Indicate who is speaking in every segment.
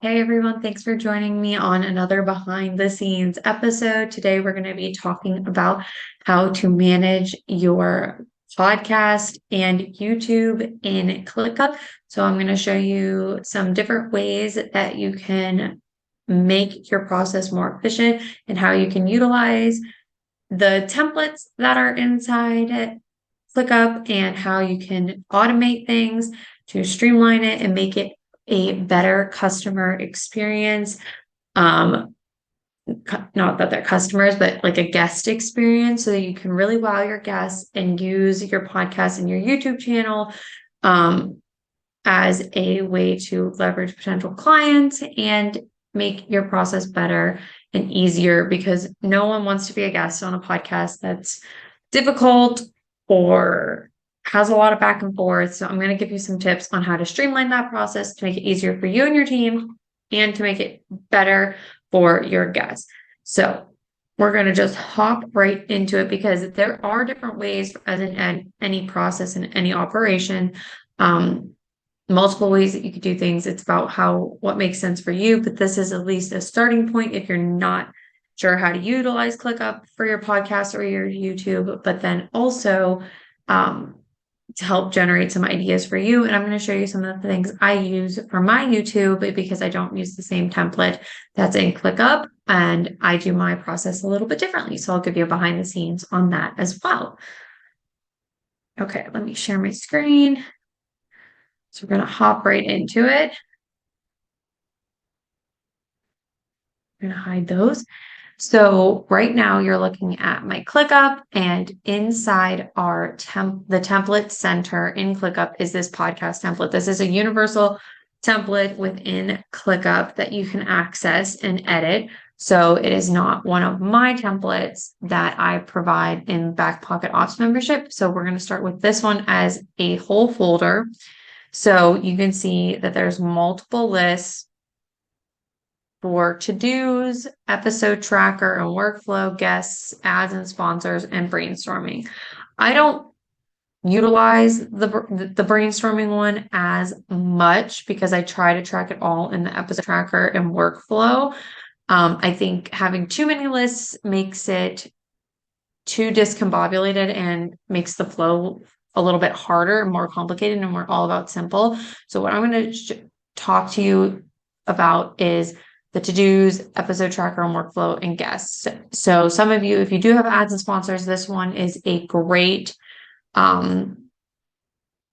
Speaker 1: Hey everyone, thanks for joining me on another behind the scenes episode. Today we're going to be talking about how to manage your podcast and YouTube in ClickUp. So I'm going to show you some different ways that you can make your process more efficient and how you can utilize the templates that are inside ClickUp and how you can automate things to streamline it and make it a better customer experience. Um, Not that they're customers, but like a guest experience so that you can really wow your guests and use your podcast and your YouTube channel as a way to leverage potential clients and make your process better and easier because no one wants to be a guest on a podcast that's difficult or has a lot of back and forth. So I'm going to give you some tips on how to streamline that process to make it easier for you and your team and to make it better for your guests. So we're going to just hop right into it because there are different ways as in any process and any operation. Multiple ways that you could do things. It's about what makes sense for you, but this is at least a starting point if you're not sure how to utilize ClickUp for your podcast or your YouTube, but then also to help generate some ideas for you. And I'm going to show you some of the things I use for my YouTube because I don't use the same template that's in ClickUp and I do my process a little bit differently. So I'll give you a behind the scenes on that as well. Okay, let me share my screen. So we're going to hop right into it. I'm going to hide those. So right now you're looking at my ClickUp and inside our the template center in ClickUp is this podcast template. This is a universal template within ClickUp that you can access and edit. So it is not one of my templates that I provide in Back Pocket Ops membership. So we're going to start with this one as a whole folder. So you can see that there's multiple lists for to-dos, episode tracker and workflow, guests, ads and sponsors, and brainstorming. I don't utilize the brainstorming one as much because I try to track it all in the episode tracker and workflow. I think having too many lists makes it too discombobulated and makes the flow a little bit harder and more complicated, and we're all about simple. So what I'm going to talk to you about is the to-dos, episode tracker and workflow, and guests. So some of you, if you do have ads and sponsors, this one is a great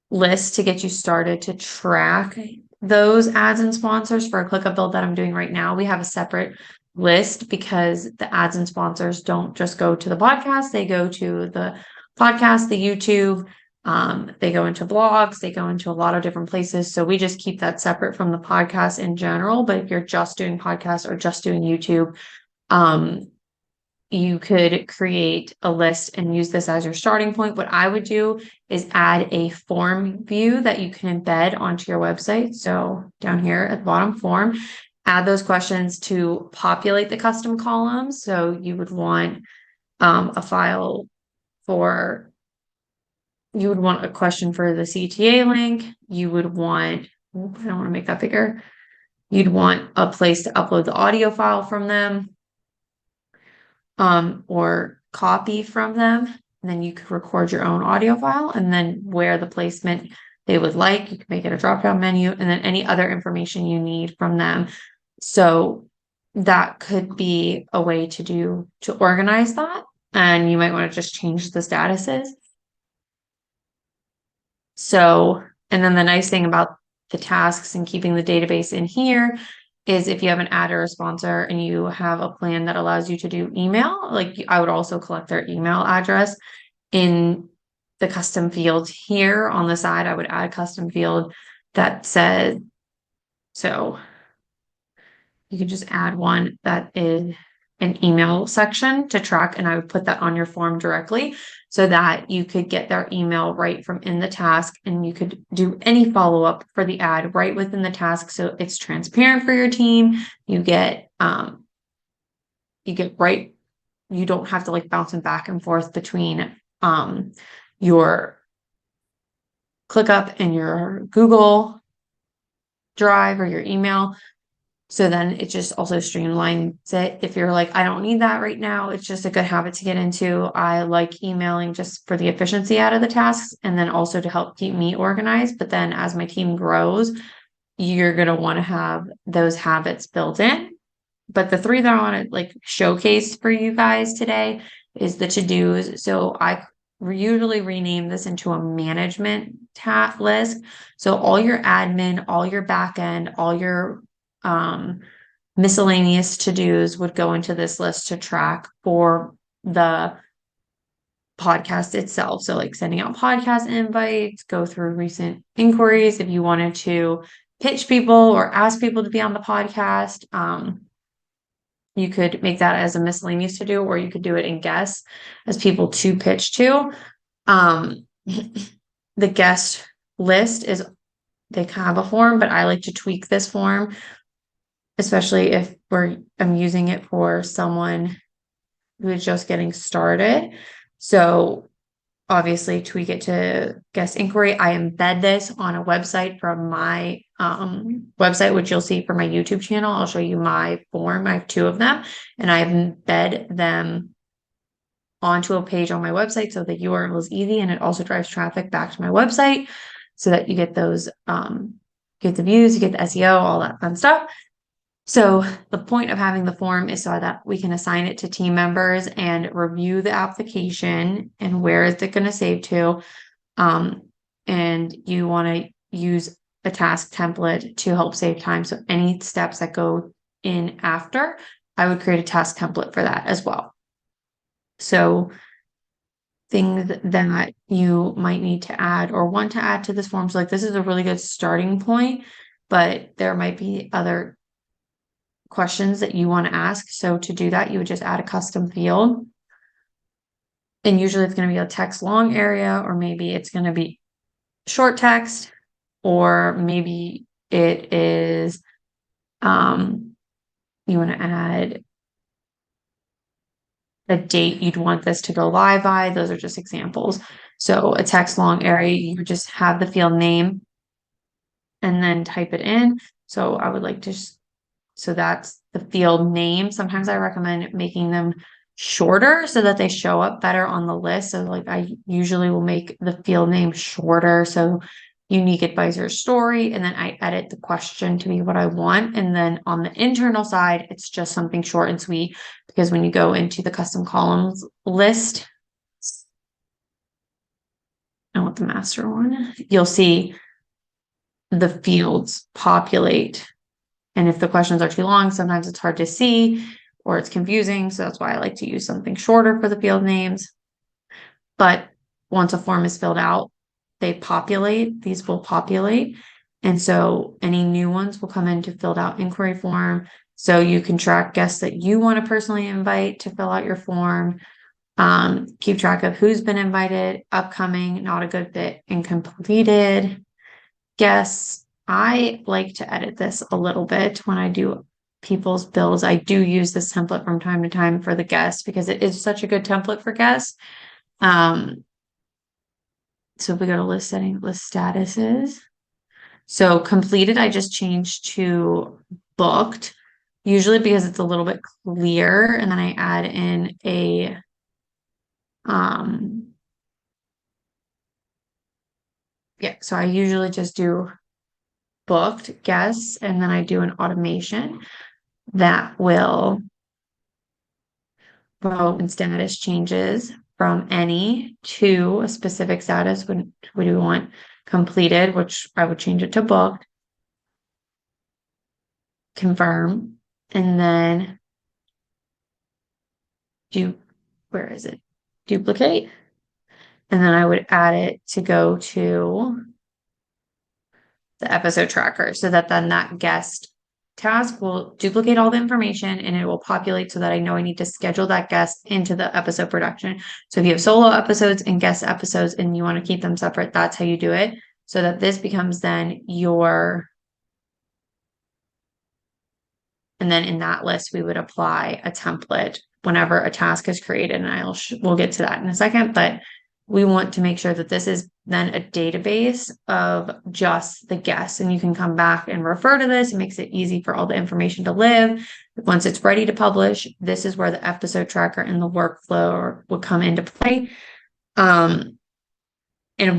Speaker 1: list to get you started to track those ads and sponsors. For a ClickUp build that I'm doing right now, we have a separate list because the ads and sponsors don't just go to the podcast, they go to the podcast, the YouTube, they go into blogs, they go into a lot of different places. So we just keep that separate from the podcast in general. But if you're just doing podcasts or just doing YouTube, you could create a list and use this as your starting point. What I would do is add a form view that you can embed onto your website. So down here at the bottom, form, add those questions to populate the custom columns. So you would want a file you would want a question for the CTA link. You would want, I don't want to make that bigger. You'd want a place to upload the audio file from them or copy from them. And then you could record your own audio file and then where the placement they would like. You can make it a drop-down menu and then any other information you need from them. So that could be a way to organize that. And you might want to just change the statuses. So, and then the nice thing about the tasks and keeping the database in here is if you have an ad or a sponsor and you have a plan that allows you to do email, like I would also collect their email address in the custom field here on the side. I would add a custom field that says, so you can just add one that is an email section to track, and I would put that on your form directly so that you could get their email right from in the task and you could do any follow-up for the ad right within the task. So it's transparent for your team. You don't have to like bouncing back and forth between your ClickUp and your Google Drive or your email So then it just also streamlines it. If you're like, I don't need that right now, it's just a good habit to get into. I like emailing just for the efficiency out of the tasks and then also to help keep me organized. But then as my team grows, you're going to want to have those habits built in. But the three that I want to like showcase for you guys today is the to-dos. So I usually rename this into a management task list. So all your admin, all your back end, all your miscellaneous to-dos would go into this list to track for the podcast itself. So like sending out podcast invites, go through recent inquiries if you wanted to pitch people or ask people to be on the podcast. You could make that as a miscellaneous to do, or you could do it in guests as people to pitch to. The guest list is they have a form, but I like to tweak this form, especially if I'm using it for someone who is just getting started. So obviously tweak it to guest inquiry. I embed this on a website from my website, which you'll see for my YouTube channel. I'll show you my form. I have two of them, and I embed them onto a page on my website so the URL is easy, and it also drives traffic back to my website so that you get those, get the views, you get the SEO, all that fun stuff. So the point of having the form is so that we can assign it to team members and review the application and where is it going to save to. And you want to use a task template to help save time. So any steps that go in after, I would create a task template for that as well. So things that you might need to add or want to add to this form. So like this is a really good starting point, but there might be other questions that you want to ask. So to do that, you would just add a custom field. And usually it's going to be a text long area, or maybe it's going to be short text, or maybe it is, you want to add a date you'd want this to go live by. Those are just examples. So a text long area, you just have the field name and then type it in. So I would like to, so that's the field name. Sometimes I recommend making them shorter so that they show up better on the list. So like I usually will make the field name shorter. So unique advisor story, and then I edit the question to be what I want. And then on the internal side, it's just something short and sweet, because when you go into the custom columns list, I want the master one, you'll see the fields populate. And if the questions are too long, sometimes it's hard to see or it's confusing. So that's why I like to use something shorter for the field names. But once a form is filled out, they populate, these will populate. And so any new ones will come in to filled out inquiry form. So you can track guests that you want to personally invite to fill out your form. Keep track of who's been invited, upcoming, not a good fit, and completed guests. I like to edit this a little bit when I do people's bills. I do use this template from time to time for the guests because it is such a good template for guests. So if we go to list setting, list statuses. So completed, I just changed to booked, usually because it's a little bit clear. And then I add in a, yeah, so I usually just do booked guests, and then I do an automation that will vote and status changes from any to a specific status. When we want completed, which I would change it to booked, confirm, and then where is it? Duplicate. And then I would add it to go to the episode tracker so that then that guest task will duplicate all the information and it will populate so that I know I need to schedule that guest into the episode production. So if you have solo episodes and guest episodes and you want to keep them separate, that's how you do it. So that this becomes then your, and then in that list, we would apply a template whenever a task is created. And we'll get to that in a second, but we want to make sure that this is then a database of just the guests, and you can come back and refer to this. It makes it easy for all the information to live. Once it's ready to publish, this is where the episode tracker and the workflow would come into play. And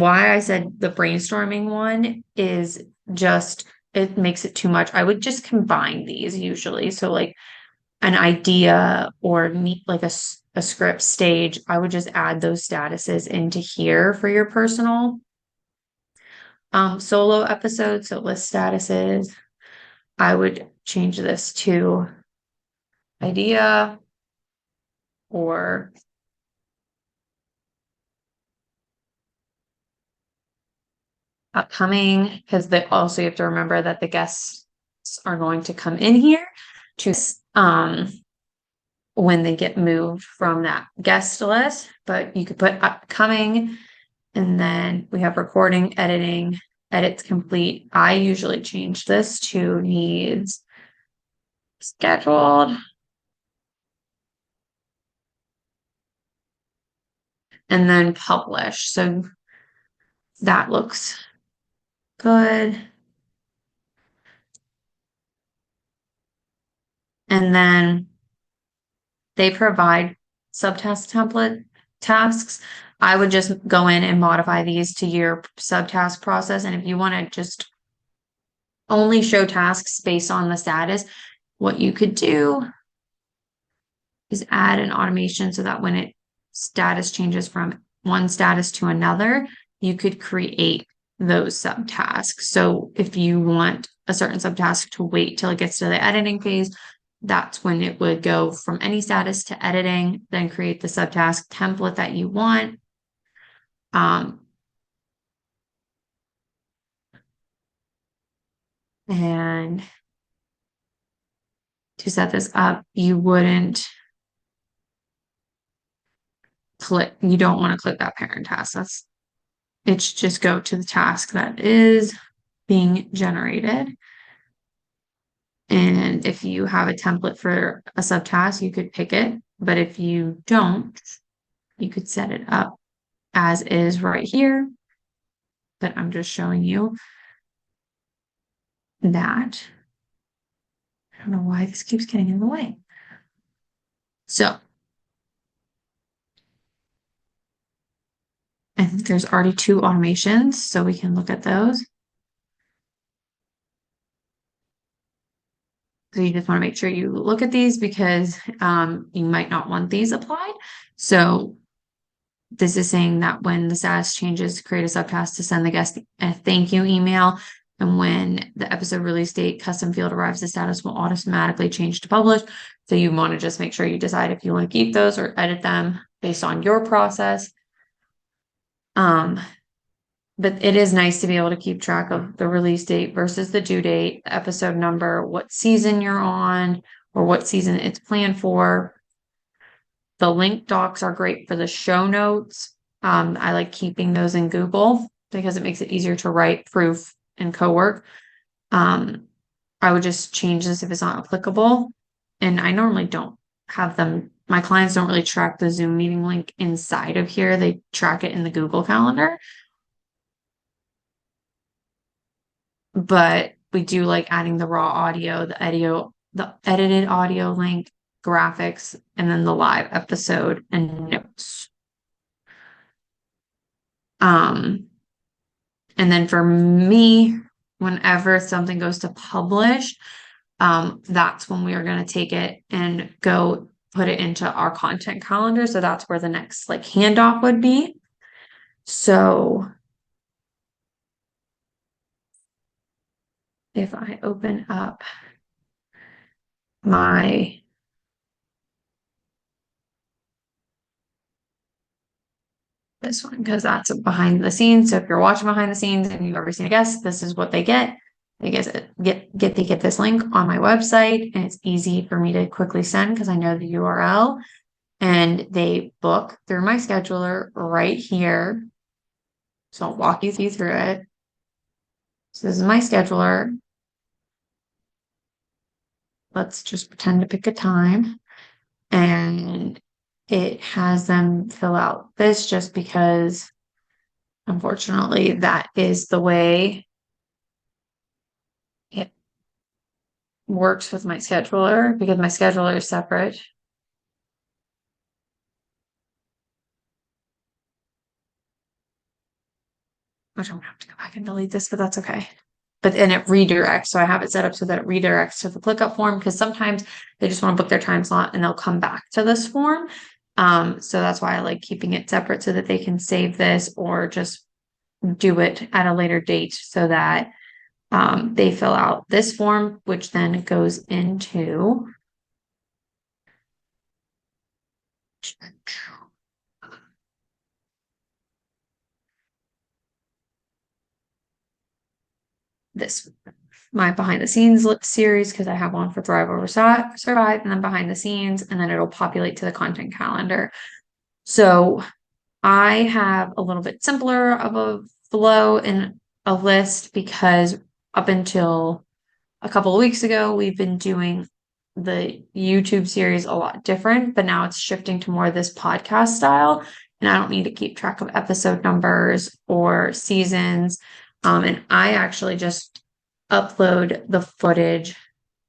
Speaker 1: why I said the brainstorming one is just, it makes it too much. I would just combine these usually. So like an idea or like a script stage, I would just add those statuses into here for your personal solo episode. So list statuses, I would change this to idea or upcoming, because they also, you have to remember that the guests are going to come in here to when they get moved from that guest list, but you could put upcoming, and then we have recording, editing, edits complete. I usually change this to needs scheduled. And then publish. So that looks good. And then they provide subtask template tasks. I would just go in and modify these to your subtask process. And if you want to just only show tasks based on the status, what you could do is add an automation so that when it status changes from one status to another, you could create those subtasks. So if you want a certain subtask to wait till it gets to the editing phase, that's when it would go from any status to editing, then create the subtask template that you want. And to set this up, you wouldn't click, you don't want to click that parent task. It's just go to the task that is being generated. And if you have a template for a subtask, you could pick it. But if you don't, you could set it up as is right here. But I'm just showing you that. I don't know why this keeps getting in the way. So I think there's already 2 automations, so we can look at those. So you just want to make sure you look at these because you might not want these applied. So this is saying that when the status changes, create a subtask to send the guest a thank you email. And when the episode release date custom field arrives, the status will automatically change to publish. So you want to just make sure you decide if you want to keep those or edit them based on your process. But it is nice to be able to keep track of the release date versus the due date, the episode number, what season you're on, or what season it's planned for. The link docs are great for the show notes. I like keeping those in Google because it makes it easier to write, proof, and co-work. I would just change this if it's not applicable. And I normally don't have them. My clients don't really track the Zoom meeting link inside of here. They track it in the Google Calendar. But we do like adding the raw audio, the edited audio link, graphics, and then the live episode and notes. And then for me, whenever something goes to publish, that's when we are going to take it and go put it into our content calendar. So that's where the next like handoff would be. So if I open up this one, because that's behind the scenes. So if you're watching behind the scenes and you've ever seen a guest, this is what they get. They get this link on my website, and it's easy for me to quickly send because I know the URL, and they book through my scheduler right here. So I'll walk you through it. So this is my scheduler. Let's just pretend to pick a time, and it has them fill out this just because, unfortunately, that is the way it works with my scheduler because my scheduler is separate. Which I'm gonna have to go back and delete this, but that's okay. But then it redirects. So I have it set up so that it redirects to the ClickUp form because sometimes they just want to book their time slot and they'll come back to this form. So that's why I like keeping it separate so that they can save this or just do it at a later date so that they fill out this form, which then goes into this my behind the scenes series because I have one for Thrive Over Survive and then behind the scenes, and then it'll populate to the content calendar. So I have a little bit simpler of a flow in a list because up until a couple of weeks ago, we've been doing the YouTube series a lot different, but now it's shifting to more of this podcast style. And I don't need to keep track of episode numbers or seasons. And I actually just upload the footage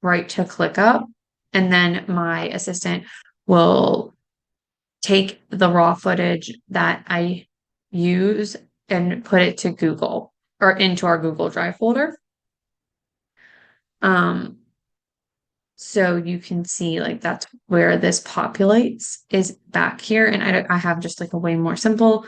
Speaker 1: right to ClickUp. And then my assistant will take the raw footage that I use and put it to Google or into our Google Drive folder. So you can see like that's where this populates is back here. And I have just like a way more simple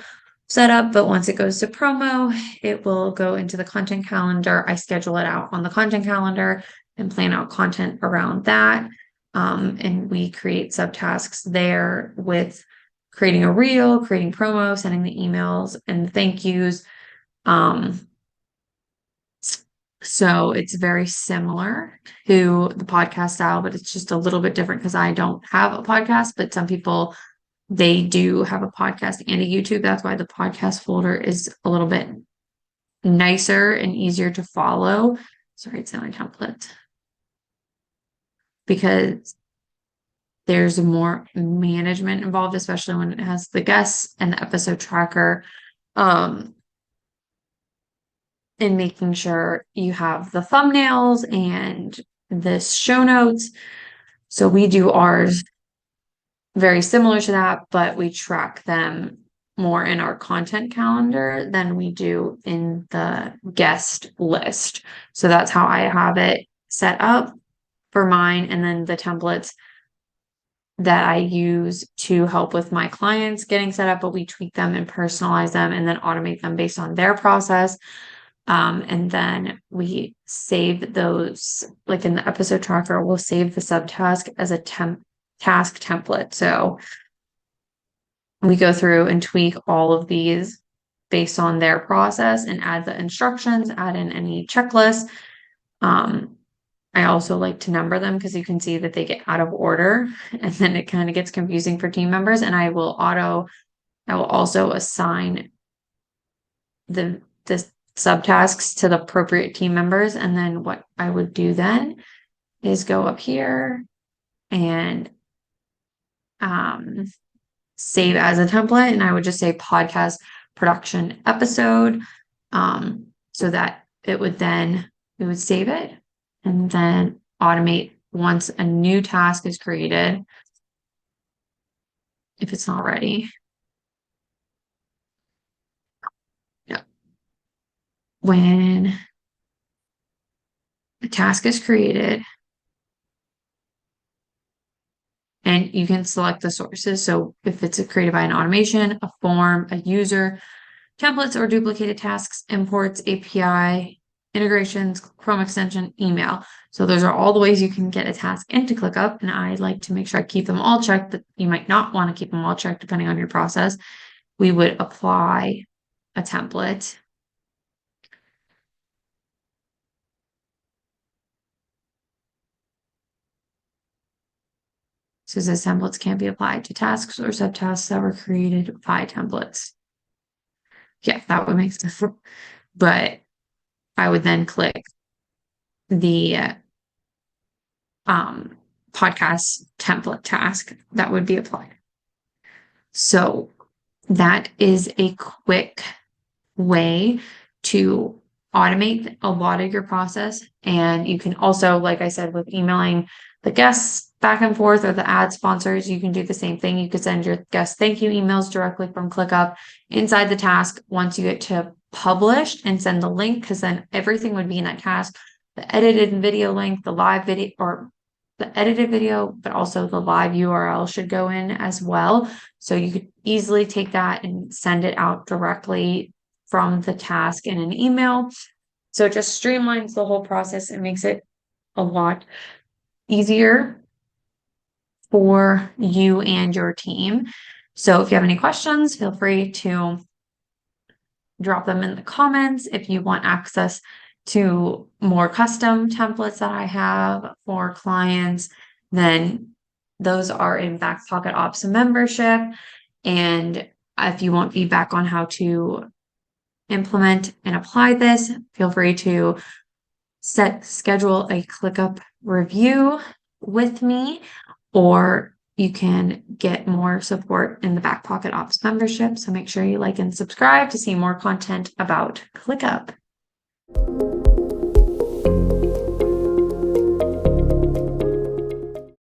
Speaker 1: setup, but once it goes to promo, it will go into the content calendar. I schedule it out on the content calendar and plan out content around that. And we create subtasks there with creating a reel, creating promo, sending the emails and the thank yous. So it's very similar to the podcast style, but it's just a little bit different because I don't have a podcast, but some people, they do have a podcast and a YouTube. That's why the podcast folder is a little bit nicer and easier to follow. Sorry, it's not my template. Because there's more management involved, especially when it has the guests and the episode tracker. In making sure you have the thumbnails and the show notes. So we do ours very similar to that, but we track them more in our content calendar than we do in the guest list. So that's how I have it set up for mine. And then the templates that I use to help with my clients getting set up, but we tweak them and personalize them and then automate them based on their process. And then we save those, like in the episode tracker, we'll save the subtask as a task template. So we go through and tweak all of these based on their process and add the instructions, add in any checklists. I also like to number them because you can see that they get out of order and then it kind of gets confusing for team members. And I will also assign the subtasks to the appropriate team members. And then what I would do then is go up here and save as a template. And I would just say podcast production episode so that we would save it and then automate once a new task is created if it's not ready. When a task is created and you can select the sources. So if it's created by an automation, a form, a user, templates or duplicated tasks, imports, API, integrations, Chrome extension, email. So those are all the ways you can get a task into ClickUp. And I like to make sure I keep them all checked, but you might not want to keep them all checked depending on your process. We would apply a template. So says templates can't be applied to tasks or subtasks that were created by templates. Yeah, that would make sense. But I would then click the podcast template task that would be applied. So that is a quick way to automate a lot of your process. And you can also, like I said, with emailing the guests back and forth or the ad sponsors, you can do the same thing. You could send your guest thank you emails directly from ClickUp inside the task once you get to published and send the link, because then everything would be in that task. The edited video link, the live video, or the edited video, but also the live URL should go in as well. So you could easily take that and send it out directly from the task in an email. So it just streamlines the whole process and makes it a lot easier for you and your team. So if you have any questions, feel free to drop them in the comments. If you want access to more custom templates that I have for clients, then those are in Back Pocket Ops membership. And if you want feedback on how to implement and apply this, feel free to schedule a ClickUp review with me, or you can get more support in the Back Pocket Ops membership. So make sure you like and subscribe to see more content about ClickUp.